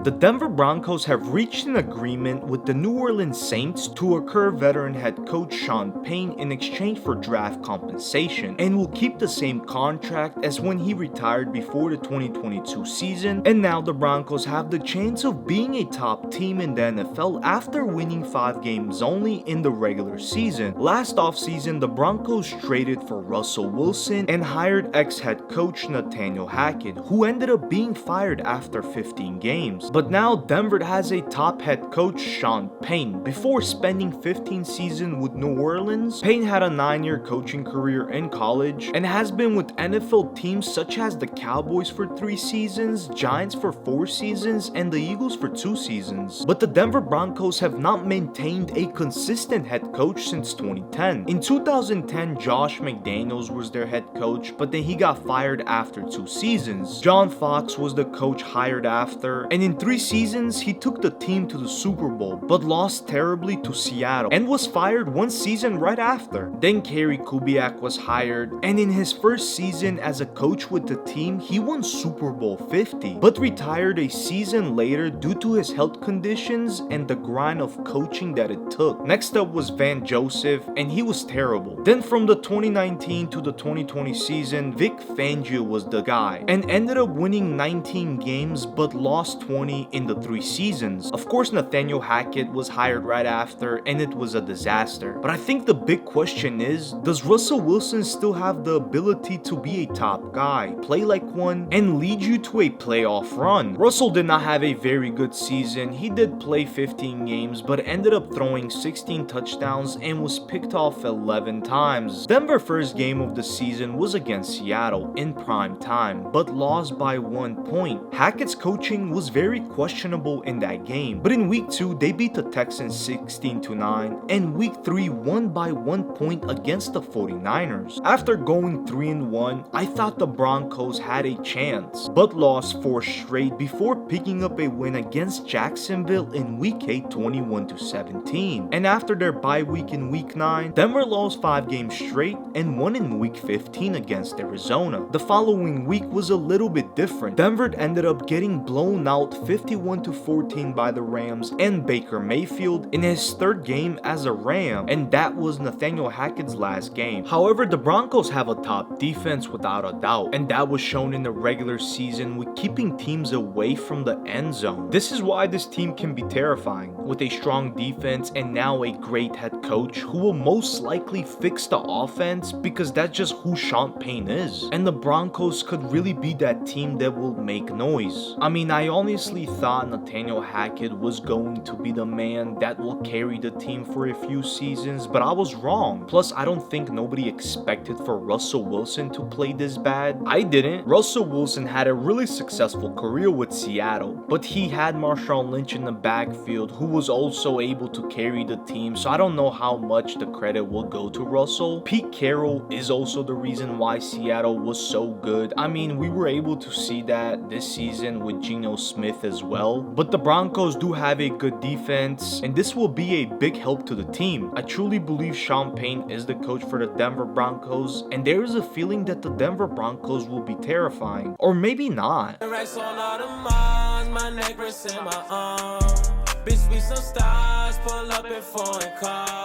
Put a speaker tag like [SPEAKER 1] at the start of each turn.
[SPEAKER 1] The Denver Broncos have reached an agreement with the New Orleans Saints to acquire veteran head coach Sean Payton in exchange for draft compensation, and will keep the same contract as when he retired before the 2022 season. And now the Broncos have the chance of being a top team in the NFL after winning 5 games only in the regular season. Last offseason, the Broncos traded for Russell Wilson and hired ex-head coach Nathaniel Hackett, who ended up being fired after 15 games. But now Denver has a top head coach, Sean Payton. Before spending 15 seasons with New Orleans, Payton had a 9-year coaching career in college and has been with NFL teams such as the Cowboys for 3 seasons, Giants for 4 seasons, and the Eagles for 2 seasons. But the Denver Broncos have not maintained a consistent head coach since 2010. In 2010, Josh McDaniels was their head coach, but then he got fired after 2 seasons. John Fox was the coach hired after, and in 3 seasons, he took the team to the Super Bowl, but lost terribly to Seattle and was fired 1 season right after. Then Gary Kubiak was hired, and in his first season as a coach with the team, he won Super Bowl 50, but retired a season later due to his health conditions and the grind of coaching that it took. Next up was Van Joseph, and he was terrible. Then from the 2019 to the 2020 season, Vic Fangio was the guy, and ended up winning 19 games but lost 20 in the 3 seasons. Of course, Nathaniel Hackett was hired right after, and it was a disaster. But I think the big question is, does Russell Wilson still have the ability to be a top guy, play like one, and lead you to a playoff run? Russell did not have a very good season. He did play 15 games, but ended up throwing 16 touchdowns and was picked off 11 times. Denver's first game of the season was against Seattle in prime time, but lost by 1 point. Hackett's coaching was very questionable in that game, but in week 2 they beat the Texans 16-9, and week 3 won by 1 point against the 49ers. After going 3-1, I thought the Broncos had a chance, but lost 4 straight before picking up a win against Jacksonville in week 8 21-17. And after their bye week in week 9, Denver lost 5 games straight and won in week 15 against Arizona. The following week was a little bit different. Denver ended up getting blown out 51-14 by the Rams and Baker Mayfield in his 3rd game as a Ram, and that was Nathaniel Hackett's last game. However, the Broncos have a top defense without a doubt, and that was shown in the regular season with keeping teams away from the end zone. This is why this team can be terrifying, with a strong defense and now a great head coach who will most likely fix the offense, because that's just who Sean Payton is. And the Broncos could really be that team that will make noise. I mean, I honestly thought Nathaniel Hackett was going to be the man that will carry the team for a few seasons, but I was wrong. Plus, I don't think nobody expected for Russell Wilson to play this bad. I didn't. Russell Wilson had a really successful career with Seattle, but he had Marshawn Lynch in the backfield, who was also able to carry the team, so I don't know how much the credit will go to Russell. Pete Carroll is also the reason why Seattle was so good. I mean, we were able to see that this season with Geno Smith as well. But the Broncos do have a good defense, and this will be a big help to the team. I truly believe Sean Payton is the coach for the Denver Broncos, and there is a feeling that the Denver Broncos will be terrifying. Or maybe not. Bitch, we some stars, pull up in foreign cars.